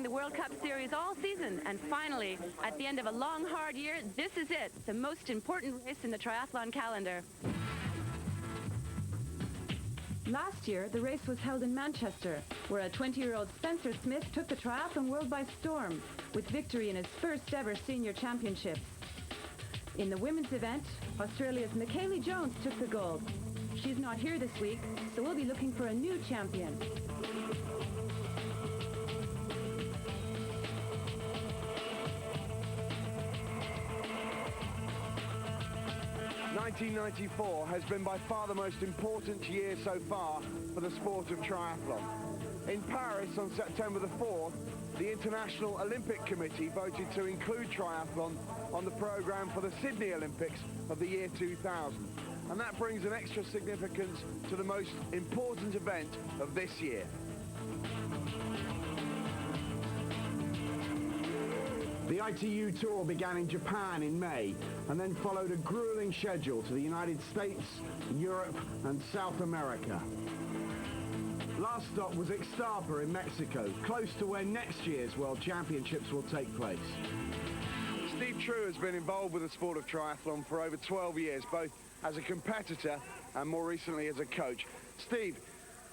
following the World Cup Series all season, and finally, at the end of a long, hard year, this is it, the most important race in the triathlon calendar. Last year, the race was held in Manchester, where a 20-year-old Spencer Smith took the triathlon world by storm, with victory in his first ever senior championships. In the women's event, Australia's Michaeli Jones took the gold. She's not here this week, so we'll be looking for a new champion. 1994 has been by far the most important year so far for the sport of triathlon. In Paris on September the 4th, the International Olympic Committee voted to include triathlon on the programme for the Sydney Olympics of the year 2000. And that brings an extra significance to the most important event of this year. The ITU Tour began in Japan in May and then followed a grueling schedule to the United States, Europe and South America. Last stop was Ixtapa in Mexico, close to where next year's World Championships will take place. Steve True has been involved with the sport of triathlon for over 12 years, both as a competitor and more recently as a coach. Steve,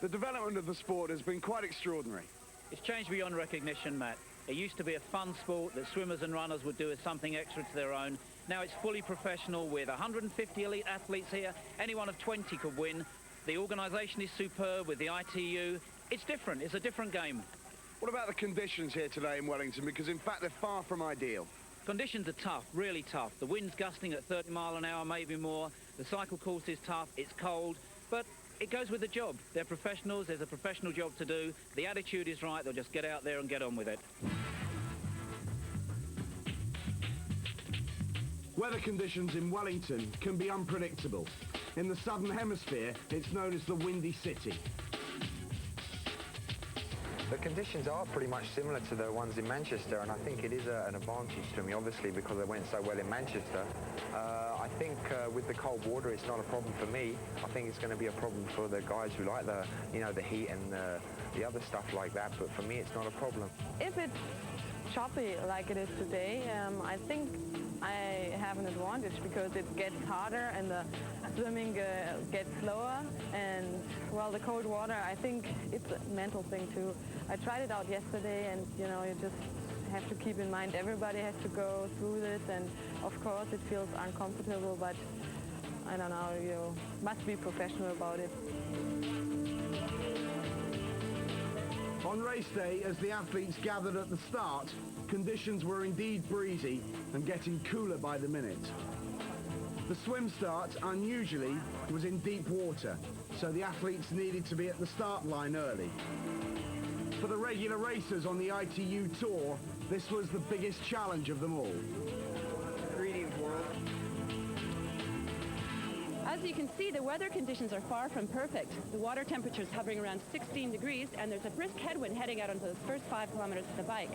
the development of the sport has been quite extraordinary. It's changed beyond recognition, Matt. It used to be a fun sport that swimmers and runners would do as something extra to their own. Now it's fully professional with 150 elite athletes here. Any one of 20 could win. The organisation is superb with the ITU. It's different. It's a different game. What about the conditions here today in Wellington? Because in fact they're far from ideal. Conditions are tough, really tough. The wind's gusting at 30 miles an hour, maybe more. The cycle course is tough. It's cold. But it goes with the job. They're professionals. There's a professional job to do. The attitude is right. They'll just get out there and get on with it. Weather conditions in Wellington can be unpredictable. In the southern hemisphere, it's known as the Windy City. The conditions are pretty much similar to the ones in Manchester, and I think it is an advantage to me, obviously, because I went so well in Manchester. I think with the cold water, it's not a problem for me. I think it's going to be a problem for the guys who like the, the heat and the other stuff like that. But for me, it's not a problem. If it's choppy like it is today, I think I have an advantage because it gets harder and the swimming gets slower. And well, the cold water, I think it's a mental thing too. I tried it out yesterday, and you just have to keep in mind everybody has to go through this, and of course it feels uncomfortable, but I don't know, you must be professional about it. On race day, as the athletes gathered at the start, conditions were indeed breezy and getting cooler by the minute. The swim start, unusually, was in deep water, so the athletes needed to be at the start line early. For the regular racers on the ITU Tour, this was the biggest challenge of them all. Greetings, world. As you can see, the weather conditions are far from perfect. The water temperature is hovering around 16 degrees, and there's a brisk headwind heading out onto the first 5 kilometers of the bike.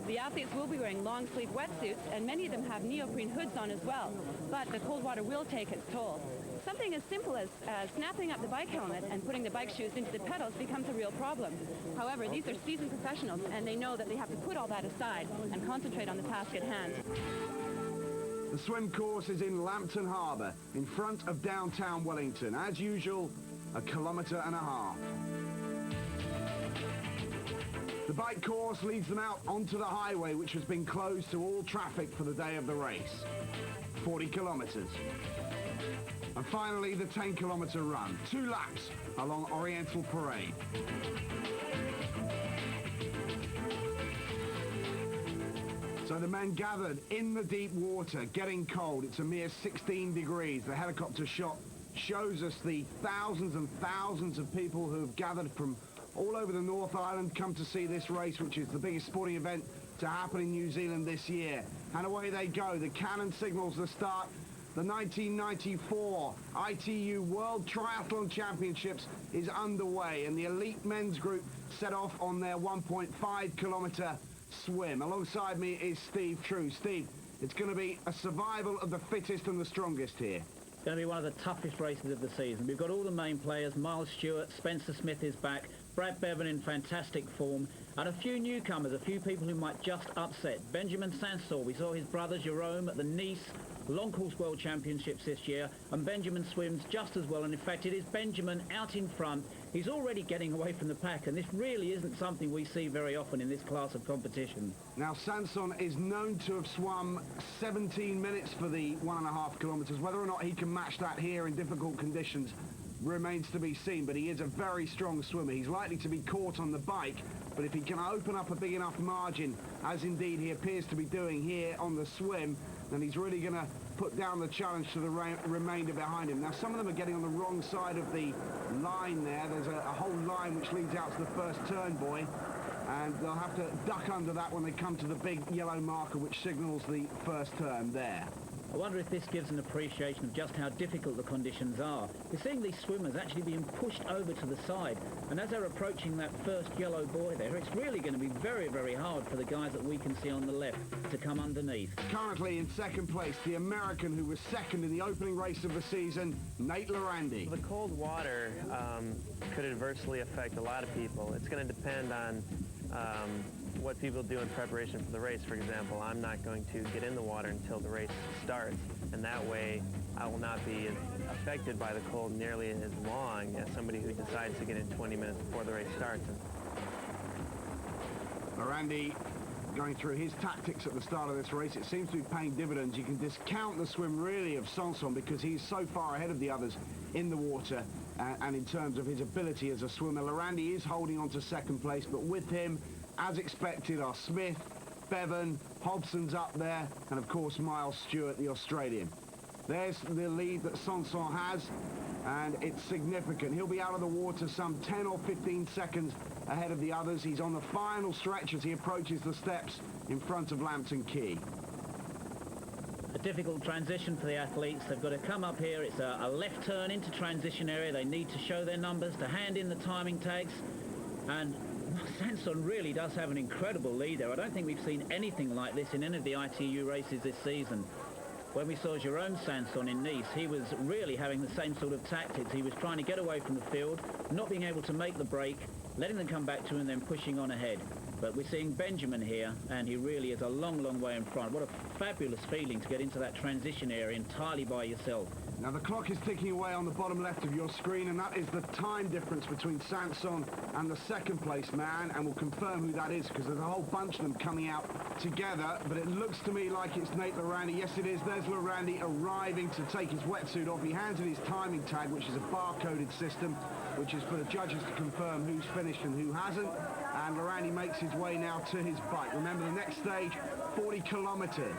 The athletes will be wearing long-sleeve wetsuits, and many of them have neoprene hoods on as well. But the cold water will take its toll. Something as simple as snapping up the bike helmet and putting the bike shoes into the pedals becomes a real problem. However, these are seasoned professionals, and they know that they have to put all that aside and concentrate on the task at hand. The swim course is in Lambton Harbour, in front of downtown Wellington. As usual, 1.5 kilometres. The bike course leads them out onto the highway, which has been closed to all traffic for the day of the race. 40 kilometres. And finally, the 10-kilometre run. 2 laps along Oriental Parade. So the men gathered in the deep water, getting cold. It's a mere 16 degrees. The helicopter shot shows us the thousands and thousands of people who have gathered from all over the North Island, come to see this race, which is the biggest sporting event to happen in New Zealand this year. And away they go. The cannon signals the start. The 1994 ITU World Triathlon Championships is underway, and the elite men's group set off on their 1.5-kilometre swim. Alongside me is Steve True. Steve, it's going to be a survival of the fittest and the strongest here. It's going to be one of the toughest races of the season. We've got all the main players. Miles Stewart, Spencer Smith is back, Brad Bevan in fantastic form, And a few newcomers, a few people who might just upset. Benjamin Sansor, we saw his brother Jerome at the Nice Long Course World Championships this year, and Benjamin swims just as well, and in fact it is Benjamin out in front. He's already getting away from the pack, and this really isn't something we see very often in this class of competition. Now Sanson is known to have swum 17 minutes for the 1.5 kilometres. Whether or not he can match that here in difficult conditions remains to be seen, but he is a very strong swimmer. He's likely to be caught on the bike, but if he can open up a big enough margin, as indeed he appears to be doing here on the swim, then he's really going to put down the challenge to the remainder behind him. Now some of them are getting on the wrong side of the line there. There's a whole line which leads out to the first turn buoy, and they'll have to duck under that when they come to the big yellow marker which signals the first turn there. I wonder if this gives an appreciation of just how difficult the conditions are. We're seeing these swimmers actually being pushed over to the side, and as they're approaching that first yellow buoy there, it's really going to be very, very hard for the guys that we can see on the left to come underneath. Currently in second place, the American who was second in the opening race of the season, Nate Lorandi. The cold water could adversely affect a lot of people. It's going to depend on what people do in preparation for the race. For example, I'm not going to get in the water until the race starts, and that way I will not be affected by the cold nearly as long as somebody who decides to get in 20 minutes before the race starts. Lorandi going through his tactics at the start of this race. It seems to be paying dividends. You can discount the swim really of Sanson because he's so far ahead of the others in the water and in terms of his ability as a swimmer. Lorandi is holding on to second place, but with him, as expected, are Smith, Bevan, Hobson's up there, and of course Miles Stewart, the Australian. There's the lead that Sanson has, and it's significant. He'll be out of the water some 10 or 15 seconds ahead of the others. He's on the final stretch as he approaches the steps in front of Lambton Quay. A difficult transition for the athletes. They've got to come up here. It's a left turn into transition area. They need to show their numbers, to hand in the timing tags, and Sanson really does have an incredible lead there. I don't think we've seen anything like this in any of the ITU races this season. When we saw Jerome Sanson in Nice, he was really having the same sort of tactics. He was trying to get away from the field, not being able to make the break, letting them come back to him and then pushing on ahead. But we're seeing Benjamin here, and he really is a long, long way in front. What a fabulous feeling to get into that transition area entirely by yourself. Now the clock is ticking away on the bottom left of your screen, and that is the time difference between Sanson and the second place man, and we'll confirm who that is because there's a whole bunch of them coming out together, but it looks to me like it's Nate Lorandi. Yes, it is. There's Lorandi arriving to take his wetsuit off. He hands in his timing tag, which is a bar-coded system, which is for the judges to confirm who's finished and who hasn't, and Lorandi makes his way now to his bike. Remember, the next stage, 40 kilometres.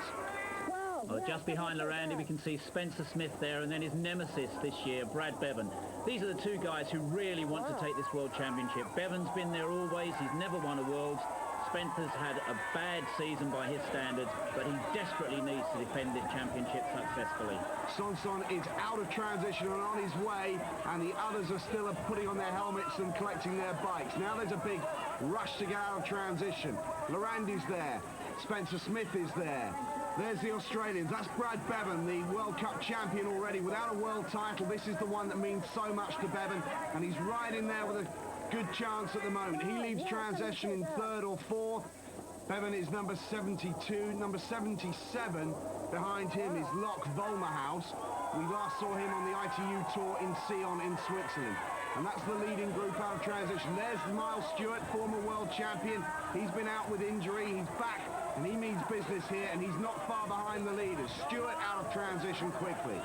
Oh, just behind Lorandi we can see Spencer Smith there, and then his nemesis this year, Brad Bevan. These are the two guys who really want to take this World Championship. Bevan's been there always. He's never won a Worlds. Spencer's had a bad season by his standards, but he desperately needs to defend this championship successfully. Sanson is out of transition and on his way, and the others are still putting on their helmets and collecting their bikes. Now there's a big rush to get out of transition. Lorandi's there. Spencer Smith is there. There's the Australians. That's Brad Bevan, the World Cup champion already without a world title. This is the one that means so much to Bevan, and he's right in there with a good chance at the moment. He leaves transition in third or fourth. Bevan is number 72. Number 77 behind him is Locke Volmerhaus. We last saw him on the ITU Tour in Sion in Switzerland. And that's the leading group out of transition. There's Miles Stewart, former world champion. He's been out with injury. He's back, and he means business here, and he's not far behind the leaders. Stewart out of transition quickly.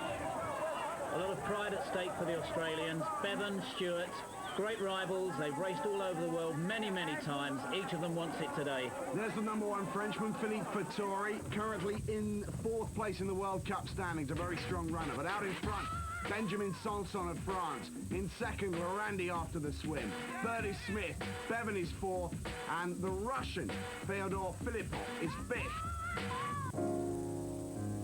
A lot of pride at stake for the Australians. Bevan, Stewart, great rivals. They've raced all over the world many, many times. Each of them wants it today. There's the number one Frenchman, Philippe Fattori, currently in fourth place in the World Cup standings. A very strong runner, but out in front, Benjamin Sanson of France. In second, Lorandi after the swim. Third is Smith. Bevan is fourth. And the Russian, Fyodor Filipov, is fifth.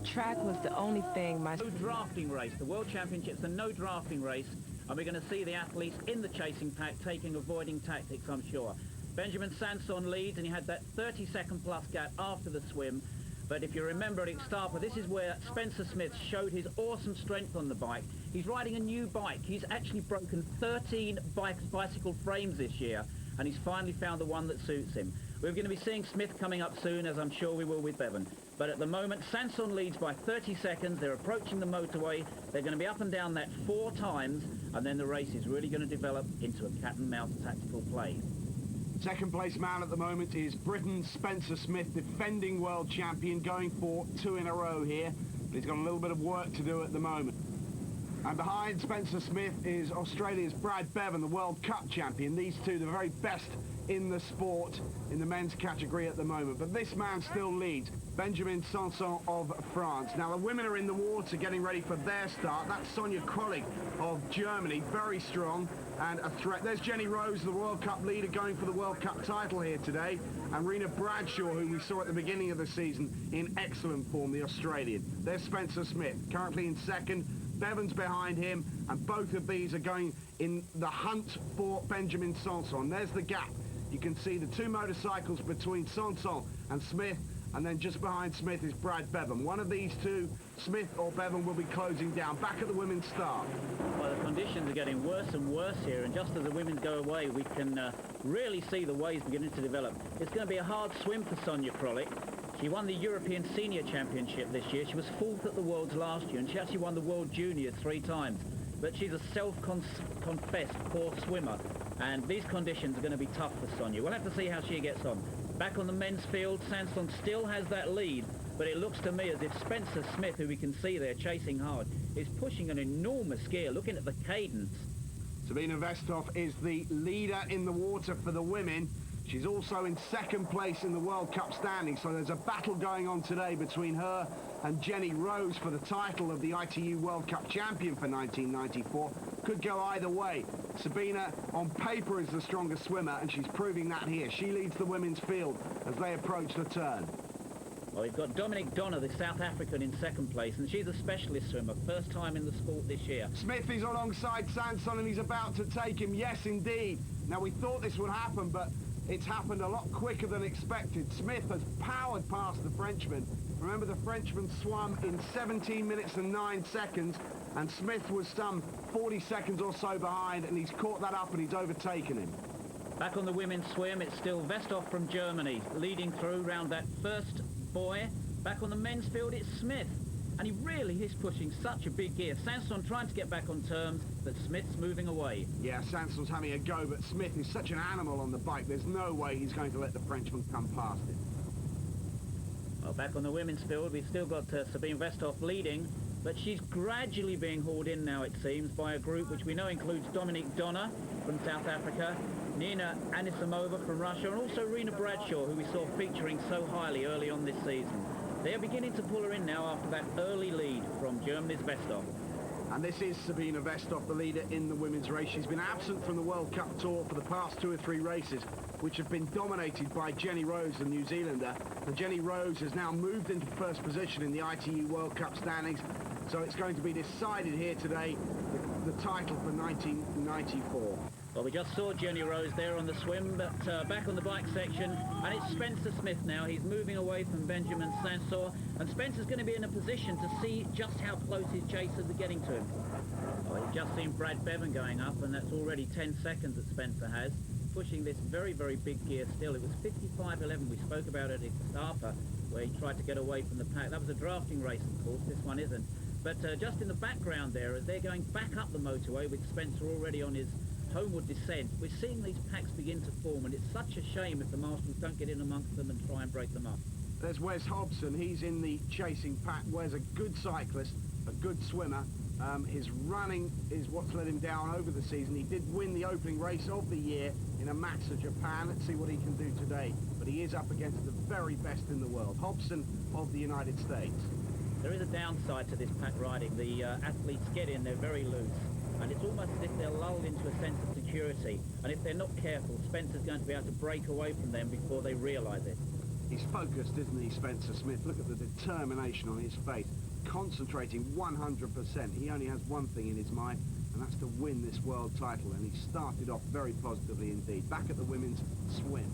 Track was the only thing No drafting race. The World Championships are no drafting race. And we're going to see the athletes in the chasing pack taking avoiding tactics, I'm sure. Benjamin Sanson leads, and he had that 30-second plus gap after the swim. But if you remember at Ixtapa, this is where Spencer Smith showed his awesome strength on the bike. He's riding a new bike. He's actually broken 13 bicycle frames this year. and he's finally found the one that suits him. We're going to be seeing Smith coming up soon, as I'm sure we will with Bevan. But at the moment, Sanson leads by 30 seconds. They're approaching the motorway. They're going to be up and down that 4 times, and then the race is really going to develop into a cat-and-mouse tactical play. Second place man at the moment is Britain's Spencer Smith, defending world champion, going for 2 in a row here. But he's got a little bit of work to do at the moment. And behind Spencer Smith is Australia's Brad Bevan, the World Cup champion. These two, the very best in the sport in the men's category at the moment. But this man still leads, Benjamin Sanson of France. Now the women are in the water getting ready for their start. That's Sonia Krolik of Germany, very strong and a threat. There's Jenny Rose, the World Cup leader, going for the World Cup title here today. And Rena Bradshaw, who we saw at the beginning of the season in excellent form, the Australian. There's Spencer Smith, currently in second. Bevan's behind him, and both of these are going in the hunt for Benjamin Sanson. There's the gap. You can see the 2 motorcycles between Sanson and Smith, and then just behind Smith is Brad Bevan. One of these two, Smith or Bevan, will be closing down. Back at the women's start. Well, the conditions are getting worse and worse here, and just as the women go away, we can really see the waves beginning to develop. It's going to be a hard swim for Sonia Krolik. She won the European Senior Championship this year. She was 4th at the Worlds last year, and she actually won the World Juniors 3 times. But she's a self-confessed poor swimmer, and these conditions are going to be tough for Sonia. We'll have to see how she gets on. Back on the men's field, Sanson still has that lead, but it looks to me as if Spencer Smith, who we can see there chasing hard, is pushing an enormous gear. Looking at the cadence. Sabina Vestov is the leader in the water for the women. She's also in second place in the World Cup standings, so there's a battle going on today between her and Jenny Rose for the title of the ITU World Cup champion for 1994. Could go either way. Sabina, on paper, is the stronger swimmer, and she's proving that here. She leads the women's field as they approach the turn. Well, we've got Dominic Donner, the South African, in second place, and she's a specialist swimmer, first time in the sport this year. Smith is alongside Sanson, and he's about to take him. Yes, indeed. Now, we thought this would happen, but it's happened a lot quicker than expected. Smith has powered past the Frenchman. Remember, the Frenchman swam in 17 minutes and 9 seconds, and Smith was some 40 seconds or so behind, and he's caught that up and he's overtaken him. Back on the women's swim, it's still Vestov from Germany, leading through round that first buoy. Back on the men's field, it's Smith. And he really is pushing such a big gear. Sanson trying to get back on terms, but Smith's moving away. Yeah, Sanson's having a go, but Smith is such an animal on the bike, there's no way he's going to let the Frenchman come past him. Well, back on the women's field, we've still got Sabine Vestov leading, but she's gradually being hauled in now, it seems, by a group which we know includes Dominic Donner from South Africa, Nina Anisimova from Russia, and also Rena Bradshaw, who we saw featuring so highly early on this season. They're beginning to pull her in now after that early lead from Germany's Vestov. And this is Sabina Vestov, the leader in the women's race. She's been absent from the World Cup Tour for the past 2 or 3 races, which have been dominated by Jenny Rose, the New Zealander. And Jenny Rose has now moved into first position in the ITU World Cup standings. So it's going to be decided here today, the title for 1994. Well, we just saw Jenny Rose there on the swim, but back on the bike section, and it's Spencer Smith now. He's moving away from Benjamin Sanson, and Spencer's going to be in a position to see just how close his chasers are getting to him. Well, you've just seen Brad Bevan going up, and that's already 10 seconds that Spencer has, pushing this very, very big gear still. It was 55.11. We spoke about it at Starper, where he tried to get away from the pack. That was a drafting race, of course. This one isn't. But just in the background there, as they're going back up the motorway with Spencer already on his homeward descent, we're seeing these packs begin to form, and it's such a shame if the marshals don't get in amongst them and try and break them up. There's Wes Hobson. He's in the chasing pack. Wes, a good cyclist, a good swimmer. His running is what's let him down over the season. He did win the opening race of the year in a Matza Japan. Let's see what he can do today. But he is up against the very best in the world. Hobson of the United States. There is a downside to this pack riding. The athletes get in, they're very loose. And it's almost as if they're lulled into a sense of security. And if they're not careful, Spencer's going to be able to break away from them before they realise it. He's focused, isn't he, Spencer Smith? Look at the determination on his face. Concentrating 100%. He only has one thing in his mind, and that's to win this world title. And he started off very positively indeed. Back at the women's swim.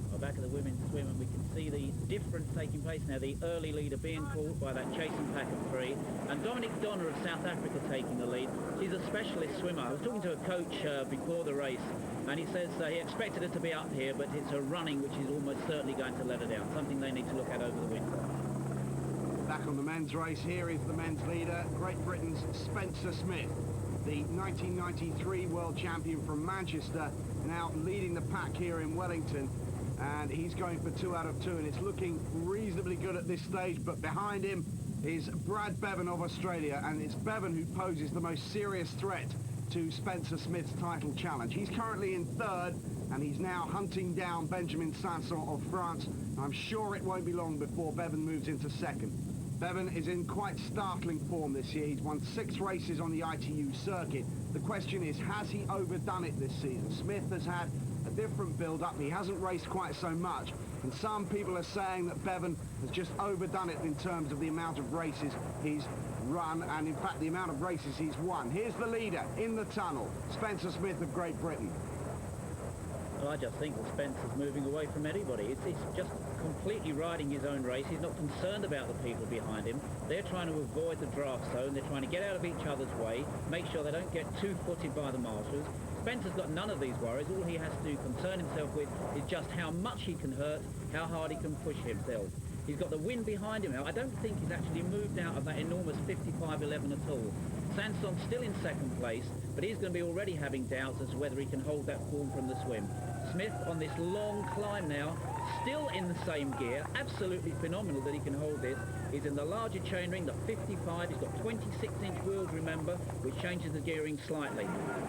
Well, back of the women's swim, and we can see the difference taking place now. The early leader being caught by that chasing pack of 3, and Dominique Donner of South Africa taking the lead. She's a specialist swimmer. I was talking to a coach before the race, and he says he expected her to be up here, but it's her running which is almost certainly going to let her down, something they need to look at over the winter. Back on the men's race, here is the men's leader, Great Britain's Spencer Smith, the 1993 world champion from Manchester, now leading the pack here in Wellington, and he's going for 2 out of 2, and it's looking reasonably good at this stage. But behind him is Brad Bevan of Australia, and it's Bevan who poses the most serious threat to Spencer Smith's title challenge. He's currently in 3rd, and he's now hunting down Benjamin Sanson of France. I'm sure it won't be long before Bevan moves into 2nd. Bevan is in quite startling form this year. He's won 6 races on the ITU circuit. The question is, has he overdone it this season? Smith has had a different build-up. He hasn't raced quite so much, and some people are saying that Bevan has just overdone it in terms of the amount of races he's run, and in fact the amount of races he's won. Here's the leader in the tunnel, Spencer Smith of Great Britain. Well, I just think that Spencer's moving away from anybody. He's just completely riding his own race. He's not concerned about the people behind him. They're trying to avoid the draft zone. They're trying to get out of each other's way, make sure they don't get two-footed by the marshals. Spencer's got none of these worries. All he has to concern himself with is just how much he can hurt, how hard he can push himself. He's got the wind behind him now. I don't think he's actually moved out of that enormous 55.11 at all. Sanson's still in 2nd place, but he's going to be already having doubts as to whether he can hold that form from the swim. Smith on this long climb now, still in the same gear. Absolutely phenomenal that he can hold this. He's in the larger chainring, the 55. He's got 26-inch wheels, remember, which changes the gearing slightly.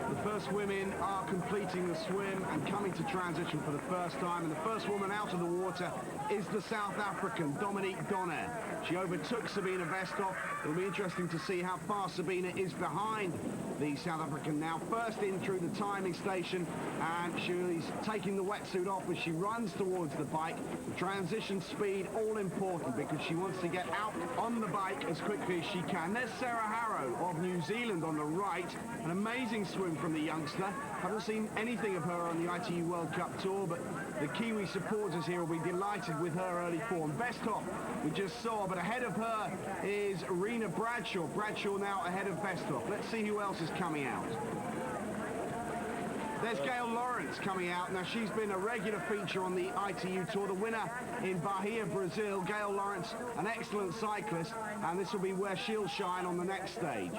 The first women are completing the swim and coming to transition for the first time, and the first woman out of the water is the South African, Dominique Donner. She overtook Sabina Vestov. It'll be interesting to see how far Sabina is behind the South African now. First in through the timing station, and she's taking the wetsuit off as she runs towards the bike. The transition speed, all important, because she wants to get out on the bike as quickly as she can. There's Sarah Harrow of New Zealand on the right. An amazing swim from the youngster. Haven't seen anything of her on the ITU World Cup Tour, but the Kiwi supporters here will be delighted with her early form. Vestov we just saw, but ahead of her is Rena Bradshaw. Bradshaw now ahead of Vestov. Let's see who else is coming out. There's Gail Lawrence coming out. Now, she's been a regular feature on the ITU Tour, the winner in Bahia, Brazil. Gail Lawrence, an excellent cyclist, and this will be where she'll shine on the next stage.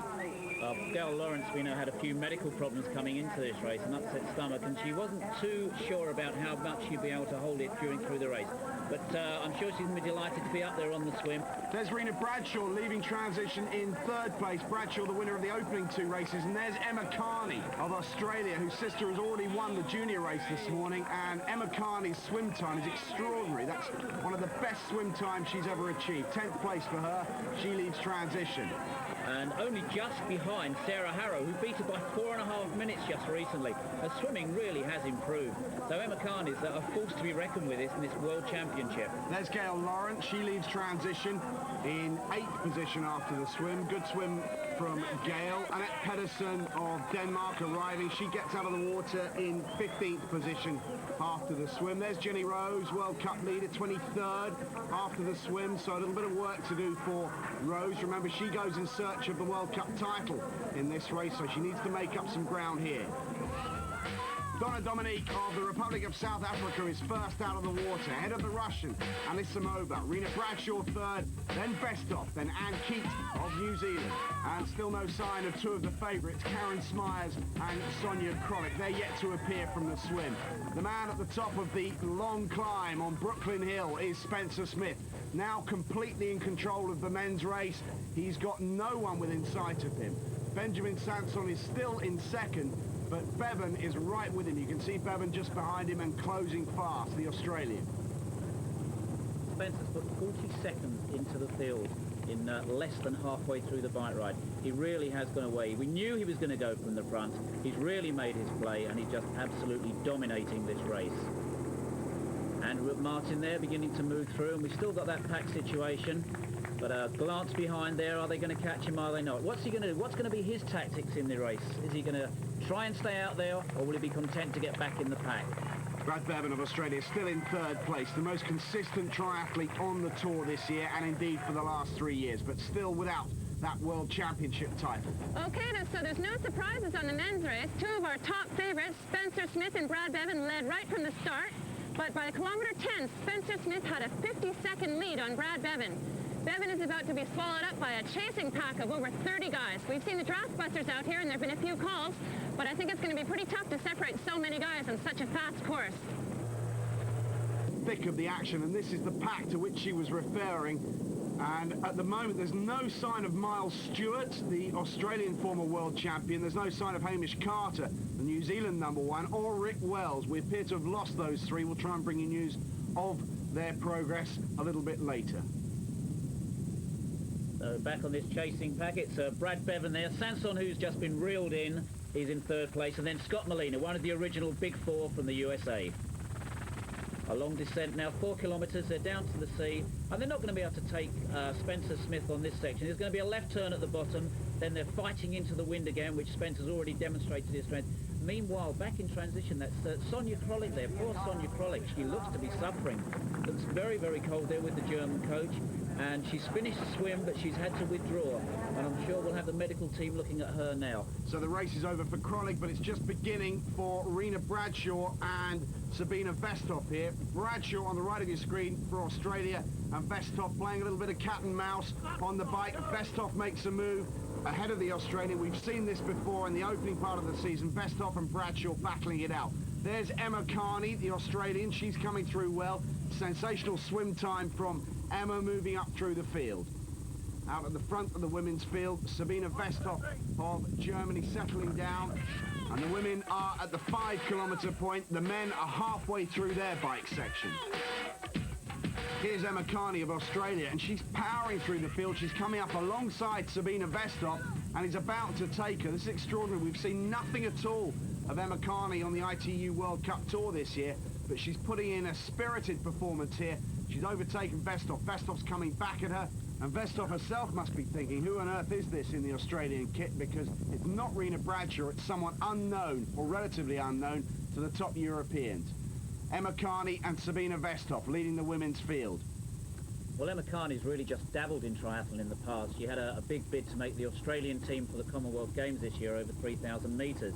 Gail Lawrence, we know, had a few medical problems coming into this race, an upset stomach, and she wasn't too sure about how much she'd be able to hold it through the race. But I'm sure she's going to be delighted to be up there on the swim. There's Rena Bradshaw leaving transition in 3rd place. Bradshaw, the winner of the opening 2 races. And there's Emma Carney of Australia, whose sister has already won the junior race this morning. And Emma Carney's swim time is extraordinary. That's one of the best swim times she's ever achieved. 10th place for her. She leads transition. And only just behind Sarah Harrow, who beat her by 4.5 minutes just recently. Her swimming really has improved. So Emma Carney's a force to be reckoned with in this World Championship. There's Gail Lawrence. She leads transition in 8th position after the swim. Good swim from Gail. Annette Pedersen of Denmark arriving. She gets out of the water in 15th position after the swim. There's Jenny Rose, World Cup leader, 23rd after the swim. So a little bit of work to do for Rose. Remember, she goes in search of the World Cup title in this race, so she needs to make up some ground here. Donna Dominique of the Republic of South Africa is first out of the water, ahead of the Russian, Anisimova. Rena Bradshaw 3rd, then Vestov, then Anne Keat of New Zealand. And still no sign of 2 of the favourites, Karen Smyers and Sonia Krolick. They're yet to appear from the swim. The man at the top of the long climb on Brooklyn Hill is Spencer Smith, now completely in control of the men's race. He's got no one within sight of him. Benjamin Sanson is still in 2nd, but Bevan is right with him. You can see Bevan just behind him and closing fast, the Australian. Spencer's put 40 seconds into the field in less than halfway through the bike ride. He really has gone away. We knew he was going to go from the front. He's really made his play, and he's just absolutely dominating this race. And Martin there beginning to move through, and we've still got that pack situation. But a glance behind there, are they going to catch him, are they not? What's he going to do? What's going to be his tactics in the race? Is he going to try and stay out there, or will he be content to get back in the pack? Brad Bevan of Australia still in third place, the most consistent triathlete on the tour this year, and indeed for the last 3 years, but still without that World Championship title. Okay, so there's no surprises on the men's race. Two of our top favorites, Spencer Smith and Brad Bevan, led right from the start. But by kilometer 10, Spencer Smith had a 50-second lead on Brad Bevan. Bevan is about to be swallowed up by a chasing pack of over 30 guys. We've seen the draft busters out here, and there have been a few calls, but I think it's going to be pretty tough to separate so many guys on such a fast course. Thick of the action, and this is the pack to which she was referring. And at the moment, there's no sign of Miles Stewart, the Australian former world champion. There's no sign of Hamish Carter, the New Zealand #1, or Rick Wells. We appear to have lost those three. We'll try and bring you news of their progress a little bit later. So back on this chasing pack, it's Brad Bevan there. Sanson, who's just been reeled in, he's in third place. And then Scott Molina, one of the original Big Four from the USA. A long descent now, 4 kilometres, they're down to the sea, and they're not going to be able to take Spencer Smith on this section. There's going to be a left turn at the bottom, then they're fighting into the wind again, which Spencer's already demonstrated his strength. Meanwhile, back in transition, that's Sonia Krolik there. Poor Sonia Krolik, she looks to be suffering. Looks very, very cold there with the German coach, and she's finished the swim, but she's had to withdraw, and I'm sure we'll have the medical team looking at her now. So the race is over for Krolik, but it's just beginning for Rena Bradshaw and Sabina Vesthoff here. Bradshaw on the right of your screen for Australia, and Vesthoff playing a little bit of cat and mouse on the bike. Vesthoff makes a move ahead of the Australian. We've seen this before in the opening part of the season. Vesthoff and Bradshaw battling it out. There's Emma Carney, the Australian. She's coming through well. Sensational swim time from Emma moving up through the field. Out at the front of the women's field, Sabina Vesthoff of Germany settling down. And the women are at the 5 kilometre point. The men are halfway through their bike section. Here's Emma Carney of Australia, and she's powering through the field. She's coming up alongside Sabina Vesthoff and is about to take her. This is extraordinary. We've seen nothing at all of Emma Carney on the ITU World Cup Tour this year, but she's putting in a spirited performance here. She's overtaken Vesthoff. Vesthoff's coming back at her, and Vesthoff herself must be thinking, who on earth is this in the Australian kit? Because it's not Rena Bradshaw, it's someone unknown, or relatively unknown, to the top Europeans. Emma Carney and Sabina Vesthoff leading the women's field. Well, Emma Carney's really just dabbled in triathlon in the past. She had a big bid to make the Australian team for the Commonwealth Games this year, over 3,000 metres.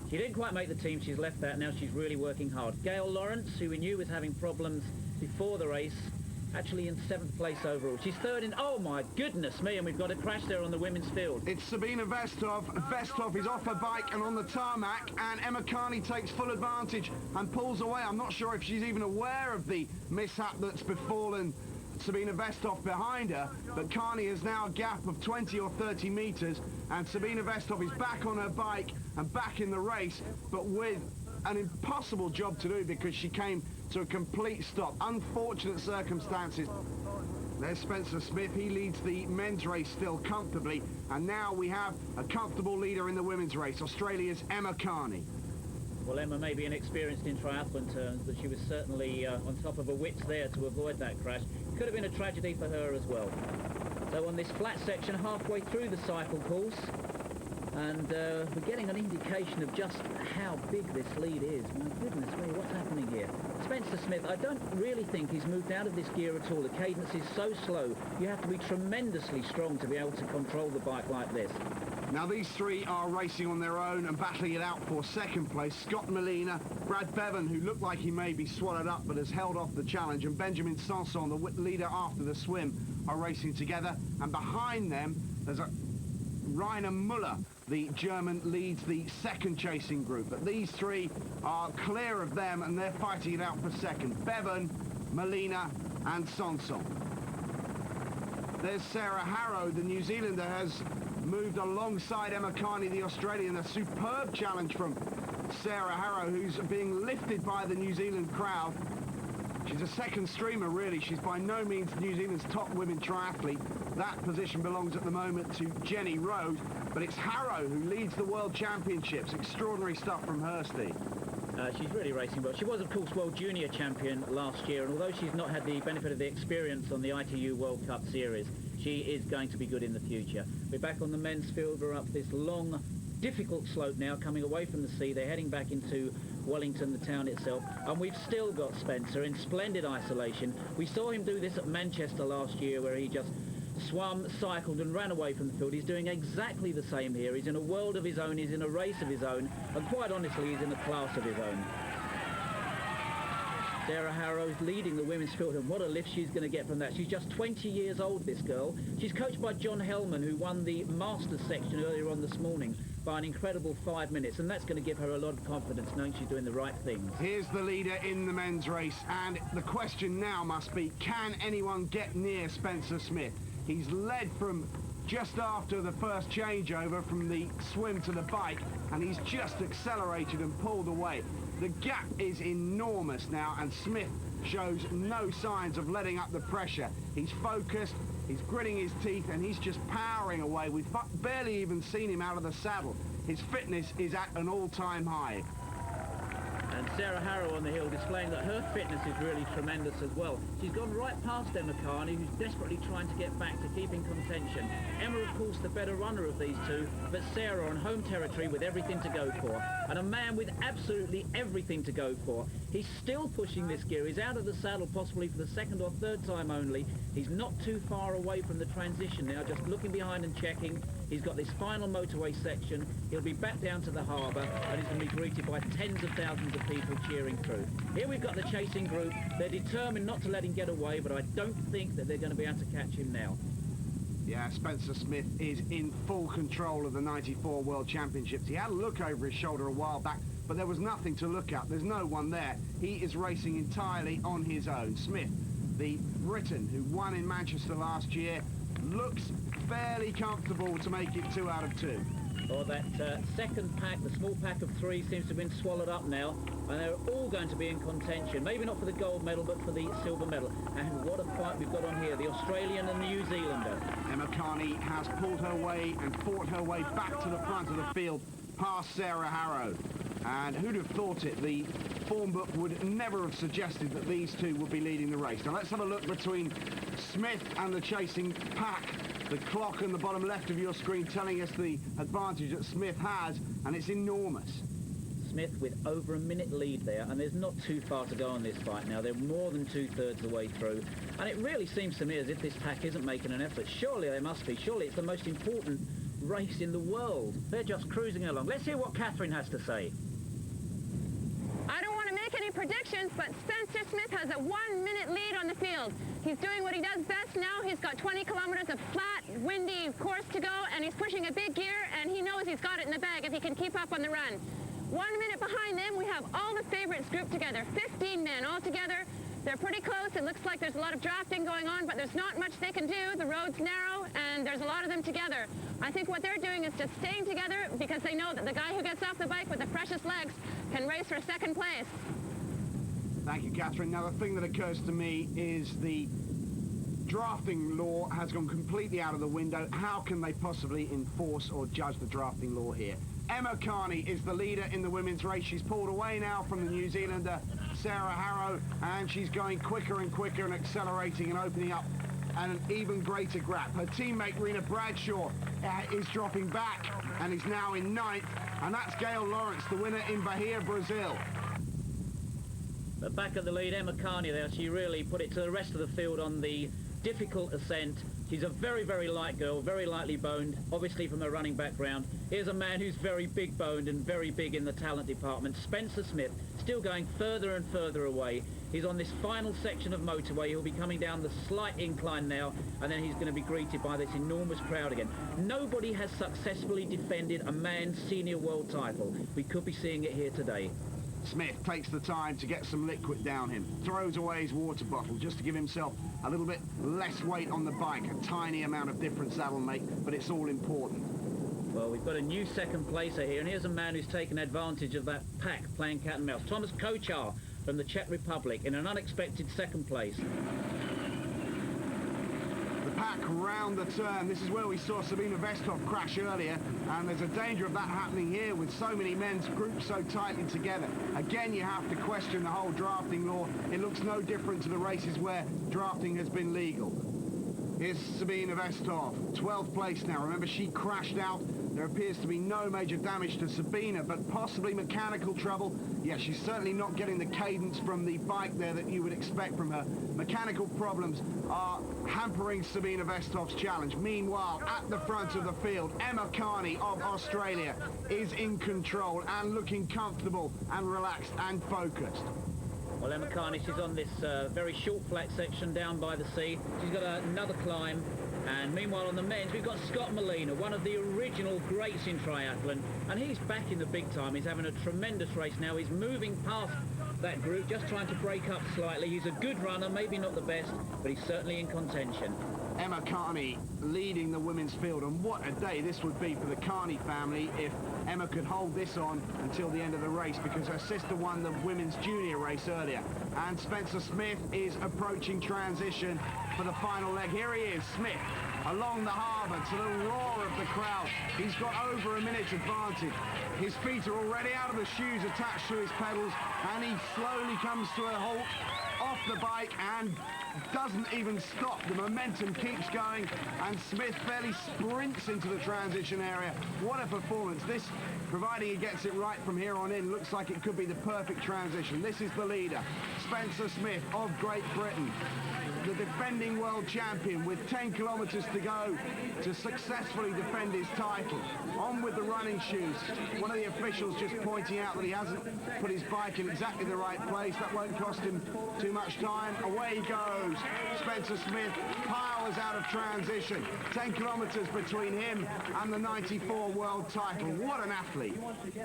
She didn't quite make the team, she's left that, now she's really working hard. Gail Lawrence, who we knew was having problems before the race, actually in 7th place overall. She's third in, oh my goodness me, and we've got a crash there on the women's field. It's Sabina Vesthoff. Vesthoff is off her bike and on the tarmac, and Emma Carney takes full advantage and pulls away. I'm not sure if she's even aware of the mishap that's befallen Sabina Vesthoff behind her, but Carney has now a gap of 20 or 30 metres, and Sabina Vesthoff is back on her bike and back in the race, but with an impossible job to do because she came to a complete stop. Unfortunate circumstances. There's Spencer Smith. He leads the men's race still comfortably, and now we have a comfortable leader in the women's race, Australia's Emma Carney. Well, Emma may be inexperienced in triathlon terms, but she was certainly on top of her wits there to avoid that crash. Could have been a tragedy for her as well. So on this flat section, halfway through the cycle course, and we're getting an indication of just how big this lead is. My goodness me, what's happening here? Spencer Smith, I don't really think he's moved out of this gear at all. The cadence is so slow. You have to be tremendously strong to be able to control the bike like this. Now these three are racing on their own and battling it out for second place. Scott Molina, Brad Bevan, who looked like he may be swallowed up but has held off the challenge, and Benjamin Sanson, the leader after the swim, are racing together. And behind them, there's a Rainer Müller, the German, leads the second chasing group. But these three are clear of them, and they're fighting it out for second. Bevan, Molina, and Sanson. There's Sarah Harrow, the New Zealander, has moved alongside Emma Carney, the Australian. A superb challenge from Sarah Harrow, who's being lifted by the New Zealand crowd. She's a second streamer, really. She's by no means New Zealand's top women triathlete. That position belongs at the moment to Jenny Rose, but it's Harrow who leads the World Championships. Extraordinary stuff from her, Steve. She's really racing well. She was, of course, World Junior Champion last year, and although she's not had the benefit of the experience on the ITU World Cup Series, she is going to be good in the future. We're back on the men's field. We're up this long, difficult slope now, coming away from the sea. They're heading back into Wellington, the town itself, and we've still got Spencer in splendid isolation. We saw him do this at Manchester last year, where he just swam, cycled and ran away from the field. He's doing exactly the same here. He's in a world of his own, he's in a race of his own, and quite honestly, he's in a class of his own. Sarah Harrow's leading the women's field, and what a lift she's going to get from that. She's just 20 years old, this girl. She's coached by John Hellman, who won the Masters section earlier on this morning by an incredible 5 minutes, and that's going to give her a lot of confidence, knowing she's doing the right things. Here's the leader in the men's race, and the question now must be, can anyone get near Spencer Smith? He's led from just after the first changeover from the swim to the bike, and he's just accelerated and pulled away. The gap is enormous now, and Smith shows no signs of letting up the pressure. He's focused, he's gritting his teeth, and he's just powering away. We've barely even seen him out of the saddle. His fitness is at an all-time high. And Sarah Harrow on the hill displaying that her fitness is really tremendous as well. She's gone right past Emma Carney, who's desperately trying to get back to keep in contention. Emma, of course, the better runner of these two, but Sarah on home territory with everything to go for. And a man with absolutely everything to go for. He's still pushing this gear. He's out of the saddle possibly for the second or third time only. He's not too far away from the transition now, just looking behind and checking. He's got this final motorway section. He'll be back down to the harbour, and he's going to be greeted by tens of thousands of people cheering through. Here we've got the chasing group. They're determined not to let him get away, but I don't think that they're going to be able to catch him now. Yeah, Spencer Smith is in full control of the 94 World Championships. He had a look over his shoulder a while back, but there was nothing to look at. There's no one there. He is racing entirely on his own. Smith, the Briton who won in Manchester last year, looks fairly comfortable to make it 2 out of 2. Or that second pack, the small pack of 3, seems to have been swallowed up now, and they're all going to be in contention. Maybe not for the gold medal, but for the silver medal. And what a fight we've got on here, the Australian and the New Zealander. Emma Carney has pulled her way and fought her way back to the front of the field, past Sarah Harrow. And who'd have thought it? The form book would never have suggested that these two would be leading the race. Now let's have a look between Smith and the chasing pack. The clock on the bottom left of your screen telling us the advantage that Smith has, and it's enormous. Smith with over a minute lead there, and there's not too far to go on this fight now. They're more than 2/3 the way through, and it really seems to me as if this pack isn't making an effort. Surely they must be. Surely it's the most important race in the world. They're just cruising along. Let's hear what Catherine has to say. I don't want to make any predictions, but Spencer Smith has a 1-minute lead on the field. He's doing what he does best now. He's got 20 kilometers of flat, windy course to go, and he's pushing a big gear, and he knows he's got it in the bag if he can keep up on the run. 1 minute behind them, we have all the favorites grouped together, 15 men all together. They're pretty close. It looks like there's a lot of drafting going on, but there's not much they can do. The road's narrow, and there's a lot of them together. I think what they're doing is just staying together because they know that the guy who gets off the bike with the freshest legs can race for second place. Thank you, Catherine. Now, the thing that occurs to me is the drafting law has gone completely out of the window. How can they possibly enforce or judge the drafting law here? Emma Carney is the leader in the women's race. She's pulled away now from the New Zealander, Sarah Harrow, and she's going quicker and quicker and accelerating and opening up an even greater gap. Her teammate, Rena Bradshaw, is dropping back and is now in 9th, and that's Gail Lawrence, the winner in Bahia, Brazil. But back at the lead, Emma Carney there, she really put it to the rest of the field on the difficult ascent. She's a very, very light girl, very lightly boned, obviously from her running background. Here's a man who's very big boned and very big in the talent department, Spencer Smith, still going further and further away. He's on this final section of motorway. He'll be coming down the slight incline now, and then he's going to be greeted by this enormous crowd again. Nobody has successfully defended a man's senior world title. We could be seeing it here today. Smith takes the time to get some liquid down him, throws away his water bottle just to give himself a little bit less weight on the bike, a tiny amount of difference that'll make, but it's all important. Well, we've got a new second placer here, and here's a man who's taken advantage of that pack playing cat and mouse. Thomas Kochar from the Czech Republic in an unexpected second place. The pack round the turn. This is where we saw Sabina Vestov crash earlier, and there's a danger of that happening here with so many men grouped so tightly together. Again, you have to question the whole drafting law. It looks no different to the races where drafting has been legal. Here's Sabine Vestov, 12th place now. Remember, she crashed out. There appears to be no major damage to Sabine, but possibly mechanical trouble. Yeah, she's certainly not getting the cadence from the bike there that you would expect from her. Mechanical problems are hampering Sabine Vestov's challenge. Meanwhile, at the front of the field, Emma Carney of Australia is in control and looking comfortable and relaxed and focused. Well, Emma Carney, she's on this very short flat section down by the sea. She's got another climb. And meanwhile, on the men's, we've got Scott Molina, one of the original greats in triathlon. And he's back in the big time. He's having a tremendous race now. He's moving past that group, just trying to break up slightly. He's a good runner, maybe not the best, but he's certainly in contention. Emma Carney leading the women's field, and what a day this would be for the Carney family if Emma could hold this on until the end of the race, because her sister won the women's junior race earlier. And Spencer Smith is approaching transition for the final leg. Here he is, Smith, along the harbour to the roar of the crowd. He's got over a minute's advantage. His feet are already out of the shoes attached to his pedals, and he slowly comes to a halt off the bike and doesn't even stop. The momentum keeps going, and Smith fairly sprints into the transition area. What a performance. This, providing he gets it right from here on in, looks like it could be the perfect transition. This is the leader, Spencer Smith of Great Britain, the defending world champion, with 10 kilometres to go to successfully defend his title. On with the running shoes. One of the officials just pointing out that he hasn't put his bike in exactly the right place. That won't cost him too much time. Away he goes. Spencer Smith powers out of transition. 10 kilometres between him and the 94 world title. What an athlete.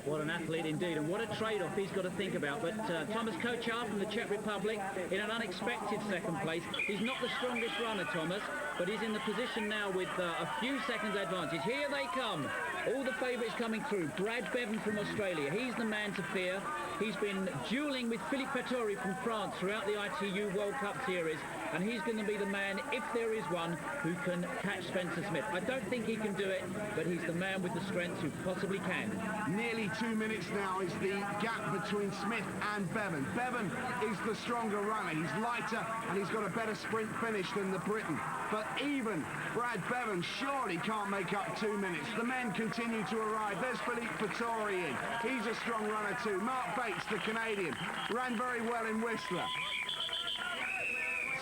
What an athlete indeed, and what a trade-off he's got to think about. But Thomas Kochar from the Czech Republic in an unexpected second place. He's not the strongest runner, Thomas, but he's in the position now with a few seconds advantage. Here they come. All the favourites coming through. Brad Bevan from Australia. He's the man to fear. He's been duelling with Philippe Fattori from France throughout the ITU World Cup Series, and he's going to be the man, if there is one, who can catch Spencer Smith. I don't think he can do it, but he's the man with the strength who possibly can. Nearly 2 minutes now is the gap between Smith and Bevan. Bevan is the stronger runner. He's lighter and he's got a better sprint finish than the Briton. But even Brad Bevan surely can't make up 2 minutes. The men continue to arrive. There's Philippe Fattori in. He's a strong runner too. Mark Bates, the Canadian, ran very well in Whistler.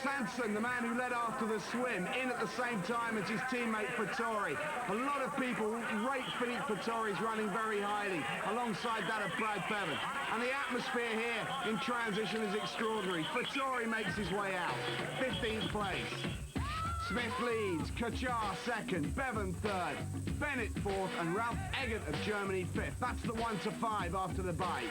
Sanson, the man who led after the swim, in at the same time as his teammate Fattori. A lot of people rate Philippe Fattori's running very highly, alongside that of Brad Bevan. And the atmosphere here in transition is extraordinary. Fattori makes his way out, 15th place. Smith leads, Kochar second, Bevan third, Bennett fourth, and Ralph Eggert of Germany fifth. That's the 1 to 5 after the bike.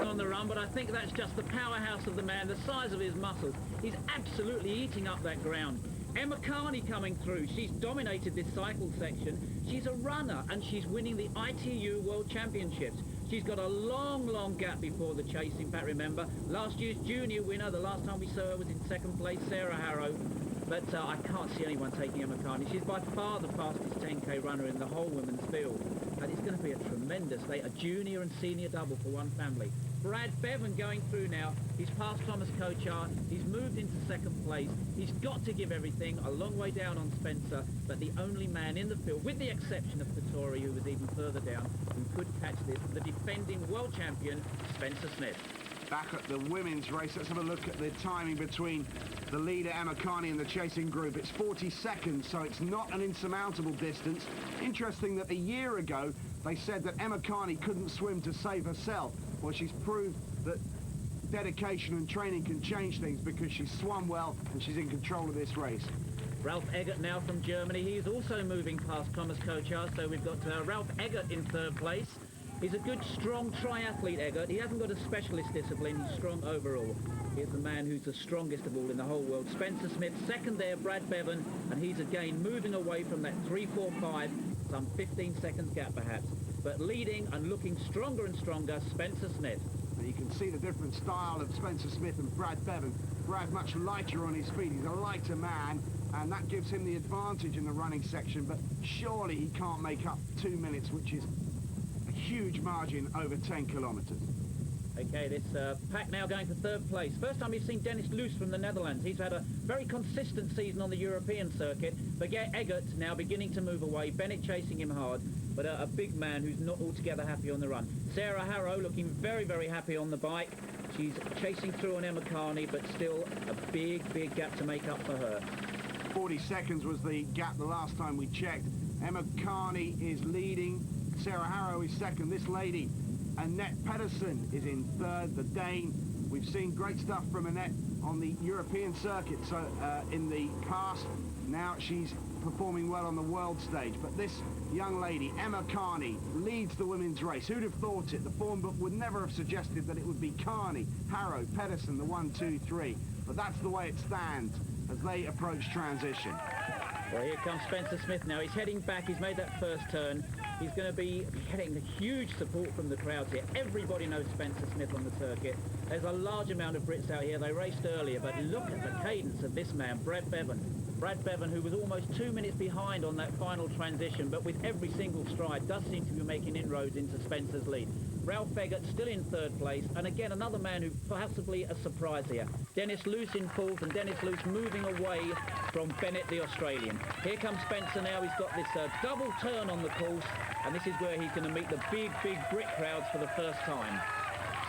On the run, but I think that's just the powerhouse of the man, the size of his muscles. He's absolutely eating up that ground. Emma Carney coming through. She's dominated this cycle section. She's a runner, and she's winning the ITU World Championships. She's got a long gap before the chase. In fact, remember, last year's junior winner, the last time we saw her was in second place, Sarah Harrow. But I can't see anyone taking Emma Carney. She's by far the fastest 10K runner in the whole women's field. And it's going to be a tremendous day, a junior and senior double for one family. Brad Bevan going through now. He's passed Thomas Kochar. He's moved into second place. He's got to give everything, a long way down on Spencer, but the only man in the field, with the exception of Fattori, who was even further down, who could catch this, the defending world champion, Spencer Smith. Back at the women's race, let's have a look at the timing between the leader Emma Carney and the chasing group. It's 40 seconds, so it's not an insurmountable distance. Interesting that a year ago they said that Emma Carney couldn't swim to save herself. Well, she's proved that dedication and training can change things, because she's swum well and she's in control of this race. Ralph Eggert now from Germany. He's also moving past Thomas Kochar, so we've got Ralph Eggert in third place. He's a good, strong triathlete, Eggert. He hasn't got a specialist discipline. He's strong overall. He's the man who's the strongest of all in the whole world. Spencer Smith, second there, Brad Bevan, and he's again moving away from that 3-4-5, some 15 seconds gap perhaps. But leading and looking stronger and stronger, Spencer Smith. And you can see the different style of Spencer Smith and Brad Bevan. Brad much lighter on his feet. He's a lighter man, and that gives him the advantage in the running section. But surely he can't make up 2 minutes, which is a huge margin over 10 kilometres. Okay, this pack now going to third place. First time we've seen Dennis Loos from the Netherlands. He's had a very consistent season on the European circuit. But Eggert now beginning to move away. Bennett chasing him hard, but a big man who's not altogether happy on the run. Sarah Harrow looking very, very happy on the bike. She's chasing through on Emma Carney, but still a big, big gap to make up for her. 40 seconds was the gap the last time we checked. Emma Carney is leading. Sarah Harrow is second. This lady, Annette Pedersen, is in third, the Dane. We've seen great stuff from Annette on the European circuit in the past. Now she's performing well on the world stage. But this young lady, Emma Carney, leads the women's race. Who'd have thought it? The form book would never have suggested that it would be Carney, Harrow, Pedersen, the 1, 2, 3. But that's the way it stands as they approach transition. Well, here comes Spencer Smith now. He's heading back. He's made that first turn. He's going to be getting huge support from the crowds here. Everybody knows Spencer Smith on the circuit. There's a large amount of Brits out here. They raced earlier, but look at the cadence of this man, Brad Bevan. Brad Bevan, who was almost 2 minutes behind on that final transition, but with every single stride, does seem to be making inroads into Spencer's lead. Ralph Eggert still in third place, and again another man who possibly a surprise here. Dennis Loos in fourth, and Dennis Loos moving away from Bennett, the Australian. Here comes Spencer now. He's got this double turn on the course, and this is where he's going to meet the big, big Brit crowds for the first time.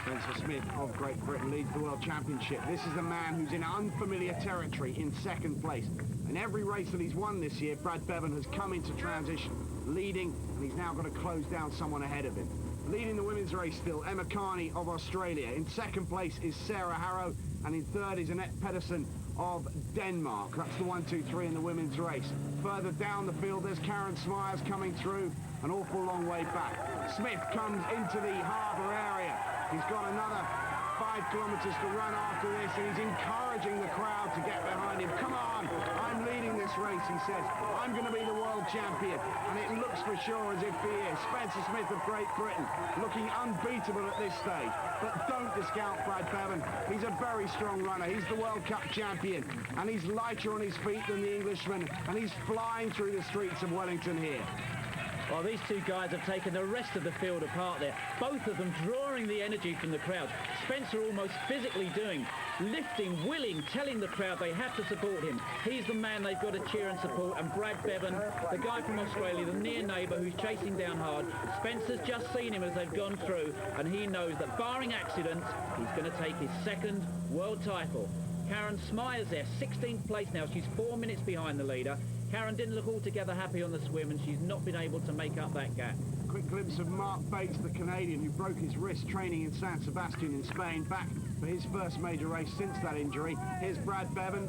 Spencer Smith of Great Britain leads the World Championship. This is a man who's in unfamiliar territory in second place. In every race that he's won this year, Brad Bevan has come into transition, leading, and he's now got to close down someone ahead of him. Leading the women's race still, Emma Carney of Australia. In second place is Sarah Harrow, and in third is Annette Pedersen of Denmark. That's the 1, 2, 3 in the women's race. Further down the field, there's Karen Smyers coming through, an awful long way back. Smith comes into the harbour area. He's got another 5 kilometres to run after this, and he's encouraging the crowd to get behind him. Come on, I'm leading this race, he says. I'm going to be the world champion, and it looks for sure as if he is. Spencer Smith of Great Britain, looking unbeatable at this stage. But don't discount Brad Bevan. He's a very strong runner. He's the World Cup champion, and he's lighter on his feet than the Englishman, and he's flying through the streets of Wellington here. Well, these two guys have taken the rest of the field apart there. Both of them drawing the energy from the crowd. Spencer almost physically doing, lifting, willing, telling the crowd they have to support him. He's the man they've got to cheer and support. And Brad Bevan, the guy from Australia, the near neighbour who's chasing down hard. Spencer's just seen him as they've gone through, and he knows that barring accidents, he's going to take his second world title. Karen Smyers there, 16th place now. She's 4 minutes behind the leader. Karen didn't look altogether happy on the swim, and she's not been able to make up that gap. Quick glimpse of Mark Bates, the Canadian, who broke his wrist training in San Sebastian in Spain, back for his first major race since that injury. Here's Brad Bevan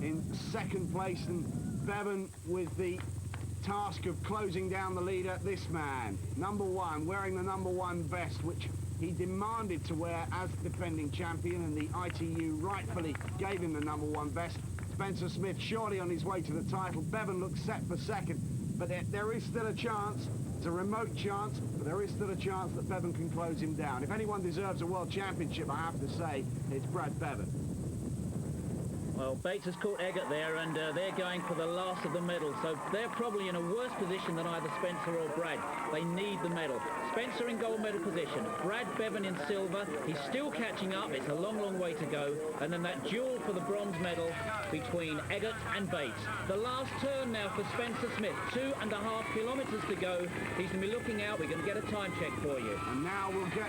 in second place, and Bevan with the task of closing down the leader. This man, number 1, wearing the number 1 vest, which he demanded to wear as defending champion, and the ITU rightfully gave him the number 1 vest. Spencer Smith surely on his way to the title. Bevan looks set for second, but there is still a chance. It's a remote chance, but there is still a chance that Bevan can close him down. If anyone deserves a world championship, I have to say, it's Brad Bevan. Well, Bates has caught Eggert there, and they're going for the last of the medals, so they're probably in a worse position than either Spencer or Brad. They need the medal. Spencer in gold medal position, Brad Bevan in silver. He's still catching up. It's a long, long way to go. And then that duel for the bronze medal between Eggert and Bates. The last turn now for Spencer Smith. 2.5 kilometres to go. He's going to be looking out. We're going to get a time check for you. And now we'll get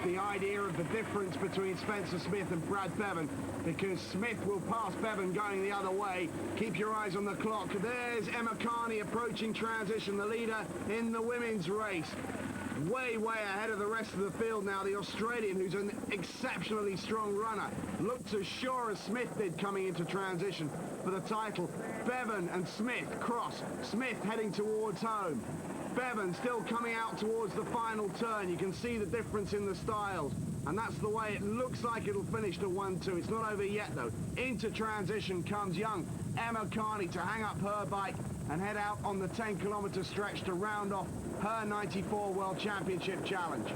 the idea of the difference between Spencer Smith and Brad Bevan, because Smith will pass Bevan going the other way. Keep your eyes on the clock. There's Emma Carney approaching transition, the leader in the women's race. Way, way ahead of the rest of the field now. The Australian, who's an exceptionally strong runner, looked as sure as Smith did coming into transition for the title. Bevan and Smith cross. Smith heading towards home. Bevan still coming out towards the final turn. You can see the difference in the styles. And that's the way it looks like it'll finish to 1-2. It's not over yet, though. Into transition comes young Emma Carney to hang up her bike and head out on the 10-kilometre stretch to round off her 94 World Championship challenge.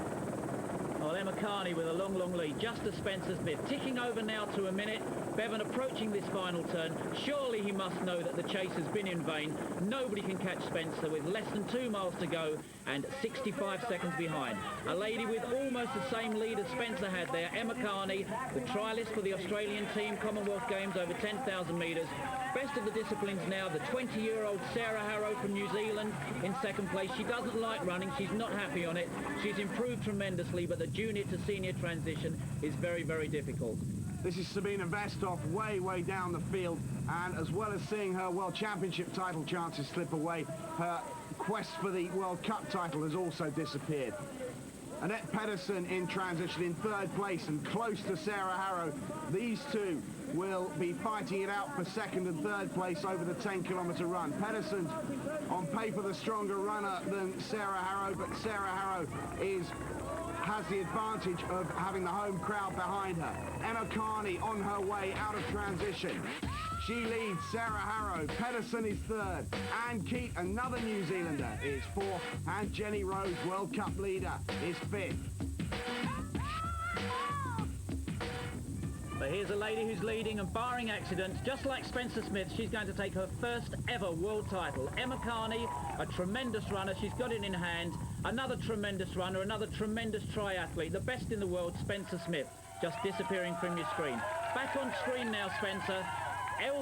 Well, Emma Carney with a long, long lead, just as Spencer Smith, ticking over now to a minute. Bevan approaching this final turn. Surely he must know that the chase has been in vain. Nobody can catch Spencer with less than 2 miles to go and 65 seconds behind. A lady with almost the same lead as Spencer had there, Emma Carney, the trialist for the Australian team, Commonwealth Games over 10,000 metres. Best of the disciplines now, the 20-year-old Sarah Harrow from New Zealand in second place. She doesn't like running. She's not happy on it. She's improved tremendously, but the junior to senior transition is very, very difficult. This is Sabina Vestoff way down the field, and as well as seeing her World Championship title chances slip away, her quest for the World Cup title has also disappeared. Annette Pedersen in transition in third place and close to Sarah Harrow. These two will be fighting it out for second and third place over the 10-kilometre run. Pedersen's on paper the stronger runner than Sarah Harrow, but Sarah Harrow has the advantage of having the home crowd behind her. Emma Carney on her way out of transition. She leads Sarah Harrow. Pedersen is third. Anne Keat, another New Zealander, is fourth. And Jenny Rose, World Cup leader, is fifth. But here's a lady who's leading, and barring accidents, just like Spencer Smith, she's going to take her first ever world title. Emma Carney, a tremendous runner. She's got it in hand. Another tremendous runner, another tremendous triathlete. The best in the world, Spencer Smith, just disappearing from your screen. Back on screen now, Spencer.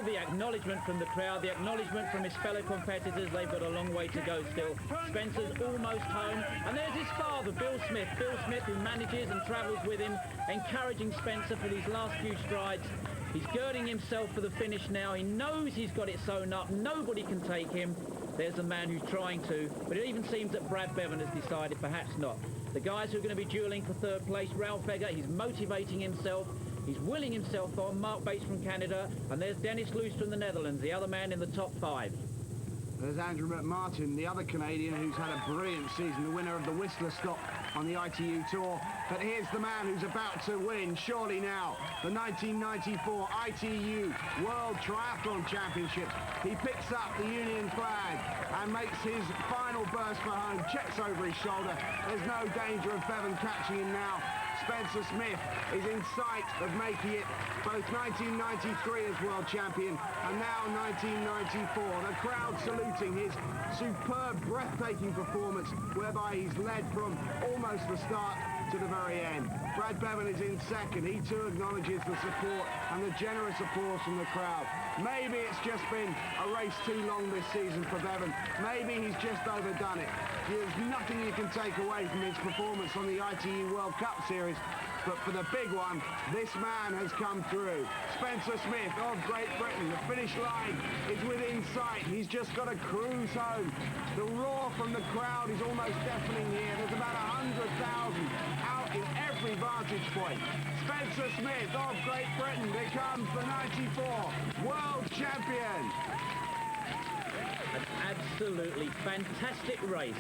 The acknowledgement from the crowd, the acknowledgement from his fellow competitors. They've got a long way to go still. Spencer's almost home. And there's his father, Bill Smith. Bill Smith, who manages and travels with him, encouraging Spencer for these last few strides. He's girding himself for the finish now. He knows he's got it sewn up. Nobody can take him. There's a man who's trying to, but it even seems that Brad Bevan has decided perhaps not. The guys who are going to be duelling for third place, Ralph Egger, he's motivating himself. He's willing himself on. Mark Bates from Canada, and there's Dennis Loos from the Netherlands, the other man in the top 5. There's Andrew McMartin, the other Canadian who's had a brilliant season, the winner of the Whistler stop on the ITU Tour. But here's the man who's about to win, surely now, the 1994 ITU World Triathlon Championships. He picks up the Union flag and makes his final burst for home, checks over his shoulder. There's no danger of Bevan catching him now. Spencer Smith is in sight of making it both 1993 as world champion and now 1994. The crowd saluting his superb, breathtaking performance, whereby he's led from almost the start to the very end. Brad Bevan is in second. He too acknowledges the support and the generous applause from the crowd. Maybe it's just been a race too long this season for Bevan. Maybe he's just overdone it. There's nothing you can take away from his performance on the ITU World Cup Series. But for the big one, this man has come through. Spencer Smith of Great Britain. The finish line is within sight. He's just got to cruise home. The roar from the crowd is almost deafening here. There's about 100,000 out in every vantage point. Spencer Smith of Great Britain becomes the 94 world champion. An absolutely fantastic race.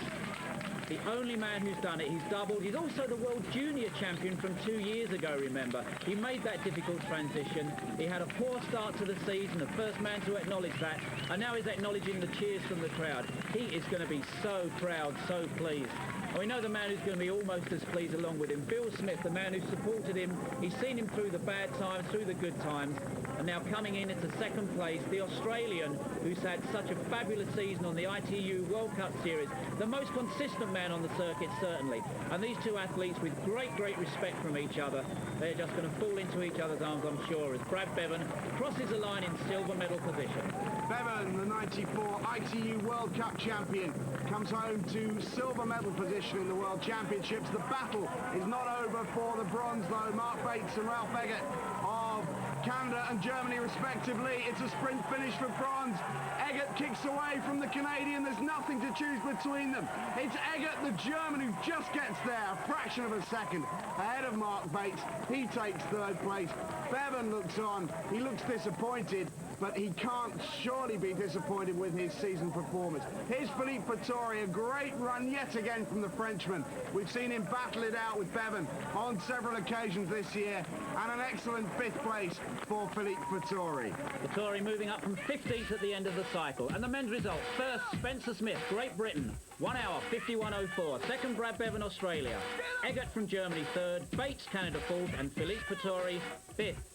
The only man who's done it. He's doubled. He's also the world junior champion from 2 years ago, remember. He made that difficult transition. He had a poor start to the season, the first man to acknowledge that, and now he's acknowledging the cheers from the crowd. He is going to be so proud, so pleased. And we know the man who's going to be almost as pleased along with him, Bill Smith, the man who supported him. He's seen him through the bad times, through the good times, and now coming in into second place, the Australian who's had such a fabulous season on the ITU World Cup Series, the most consistent man on the circuit, certainly. And these two athletes, with great respect from each other, they're just going to fall into each other's arms, I'm sure, as Brad Bevan crosses the line in silver medal position. Bevan, the 94 ITU World Cup champion, comes home to silver medal position in the World Championships. The battle is not over for the bronze, though. Mark Bates and Ralph Egger of Canada and Germany, respectively. It's a sprint finish for bronze. Eggert kicks away from the Canadian. There's nothing to choose between them. It's Eggert, the German, who just gets there a fraction of a second ahead of Mark Bates. He takes third place. Bevan looks on. He looks disappointed, but he can't surely be disappointed with his season performance. Here's Philippe Fattori, a great run yet again from the Frenchman. We've seen him battle it out with Bevan on several occasions this year, and an excellent fifth place for Philippe Fattori. Fattori moving up from 15th at the end of the cycle. And the men's result: first, Spencer Smith, Great Britain, 1 hour 51.04. Second, Brad Bevan, Australia. Eggert from Germany, third. Bates, Canada, fourth. And Philippe Fattori, fifth.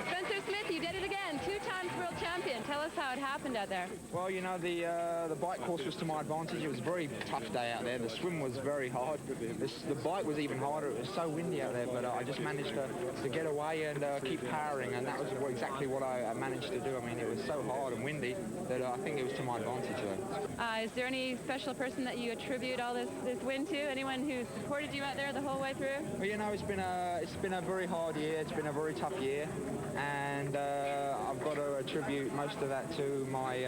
Spencer Smith, you did it again. 2-time world champion. Tell us how it happened out there. Well, you know, the bike course was to my advantage. It was a very tough day out there. The swim was very hard. The bike was even harder. It was so windy out there, but I just managed to get away and keep powering, and that was exactly what I managed to do. I mean, it was so hard and windy that I think it was to my advantage there. Is there any special person that you attribute all this win to? Anyone who supported you out there the whole way through? Well, you know, it's been a very hard year. It's been a very tough year, and I've got to attribute most of that to my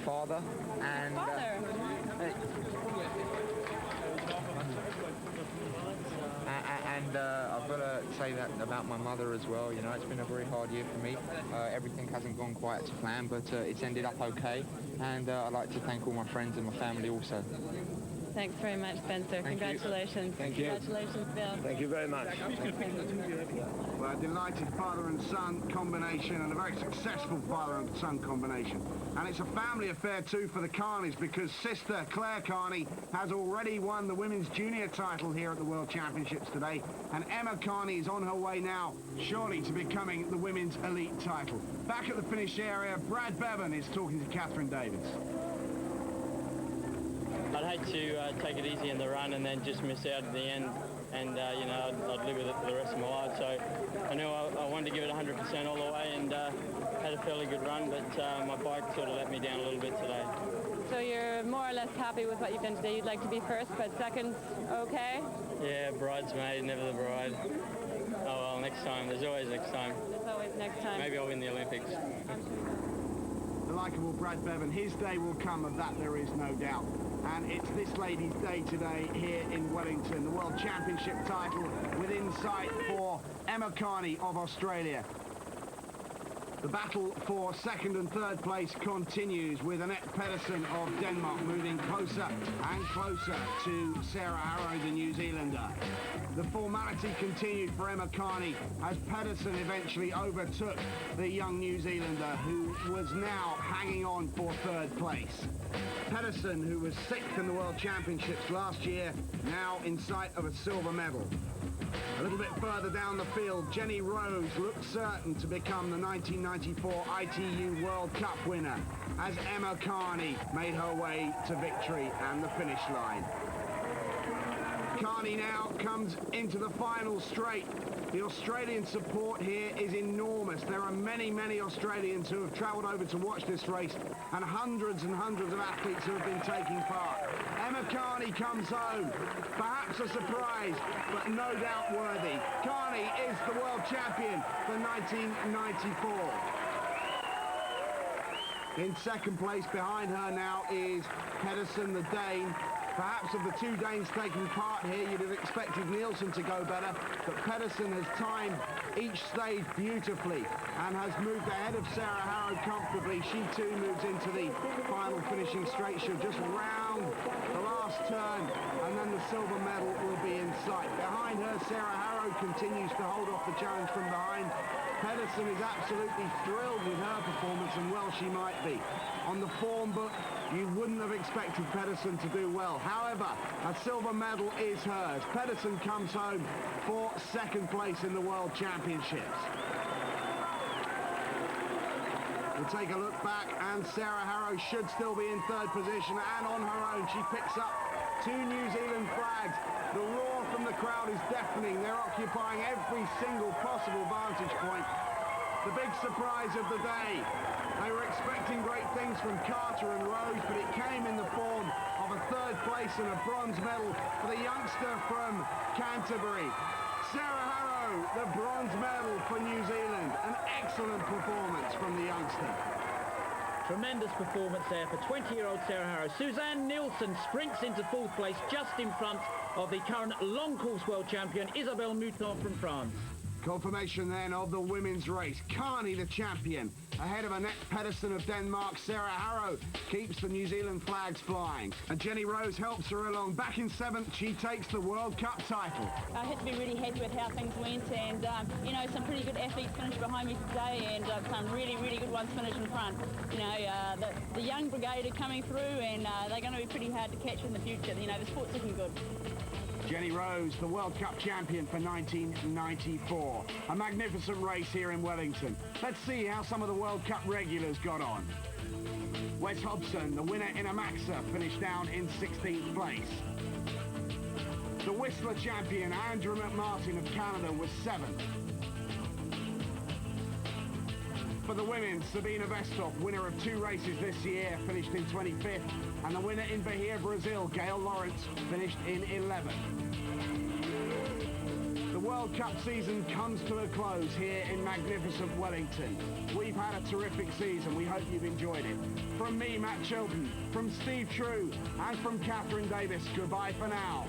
father. And I've got to say that about my mother as well. You know, it's been a very hard year for me. Everything hasn't gone quite to plan, but it's ended up okay. And I'd like to thank all my friends and my family also. Thanks very much, Spencer. Congratulations. Thank you. Congratulations, Bill. Thank you very much. Well, a delighted father and son combination, and a very successful father and son combination. And it's a family affair too for the Carneys, because sister Claire Carney has already won the women's junior title here at the World Championships today, and Emma Carney is on her way now, surely to becoming the women's elite title. Back at the finish area, Brad Bevan is talking to Catherine Davids. I'd hate to take it easy in the run and then just miss out at the end, and you know, I'd live with it for the rest of my life. So I knew I wanted to give it 100% all the way, and had a fairly good run, but my bike sort of let me down a little bit today. So you're more or less happy with what you've done today. You'd like to be first, but second's okay? Yeah, bridesmaid, never the bride. Oh well, next time. There's always next time. There's always next time. Maybe I'll win the Olympics. The likeable Brad Bevan, his day will come, of that there is no doubt. And it's this lady's day today here in Wellington. The World Championship title within sight for Emma Carney of Australia. The battle for second and third place continues, with Annette Pedersen of Denmark moving closer and closer to Sarah Harrow, the New Zealander. The formality continued for Emma Carney as Pedersen eventually overtook the young New Zealander, who was now hanging on for third place. Pedersen, who was sixth in the World Championships last year, now in sight of a silver medal. A little bit further down the field, Jenny Rose looks certain to become the 1994 ITU World Cup winner as Emma Carney made her way to victory and the finish line. Carney now comes into the final straight. The Australian support here is enormous. There are many, many Australians who have travelled over to watch this race, and hundreds of athletes who have been taking part. Emma Carney comes home. Perhaps a surprise, but no doubt worthy. Carney is the world champion for 1994. In second place behind her now is Pedersen, the Dane. Perhaps of the two Danes taking part here, you'd have expected Nielsen to go better, but Pedersen has timed each stage beautifully and has moved ahead of Sarah Harrow comfortably. She too moves into the final finishing straight. She'll just round the last turn, and then the silver medal will be in sight. Behind her, Sarah Harrow continues to hold off the challenge from behind. Pedersen is absolutely thrilled with her performance, and well she might be. On the form book, you wouldn't have expected Pedersen to do well. However, a silver medal is hers. Pedersen comes home for second place in the World Championships. We'll take a look back, and Sarah Harrow should still be in third position, and on her own she picks up two New Zealand flags. The roar from the crowd is deafening. They're occupying every single possible vantage point. The big surprise of the day. They were expecting great things from Carter and Rose, but it came in the form of a third place and a bronze medal for the youngster from Canterbury. Sarah Harrow, the bronze medal for New Zealand. An excellent performance from the youngster. Tremendous performance there for 20-year-old Sarah Harrow. Suzanne Nielsen sprints into fourth place just in front of the current long course world champion Isabelle Mouton from France. Confirmation then of the women's race. Carney the champion. Ahead of Annette Pedersen of Denmark, Sarah Harrow keeps the New Zealand flags flying. And Jenny Rose helps her along. Back in seventh, she takes the World Cup title. I had to be really happy with how things went, and you know, some pretty good athletes finished behind me today, and some really good ones finished in front. You know, the young brigade are coming through, and they're going to be pretty hard to catch in the future. You know, the sport's looking good. Jenny Rose, the World Cup champion for 1994. A magnificent race here in Wellington. Let's see how some of the World Cup regulars got on. Wes Hobson, the winner in Amaxa, finished down in 16th place. The Whistler champion, Andrew McMartin of Canada, was 7th. For the women, Sabina Vestorp, winner of 2 races this year, finished in 25th. And the winner in Bahia, Brazil, Gail Lawrence, finished in 11th. The World Cup season comes to a close here in magnificent Wellington. We've had a terrific season. We hope you've enjoyed it. From me, Matt Chilton, from Steve True, and from Catherine Davis, goodbye for now.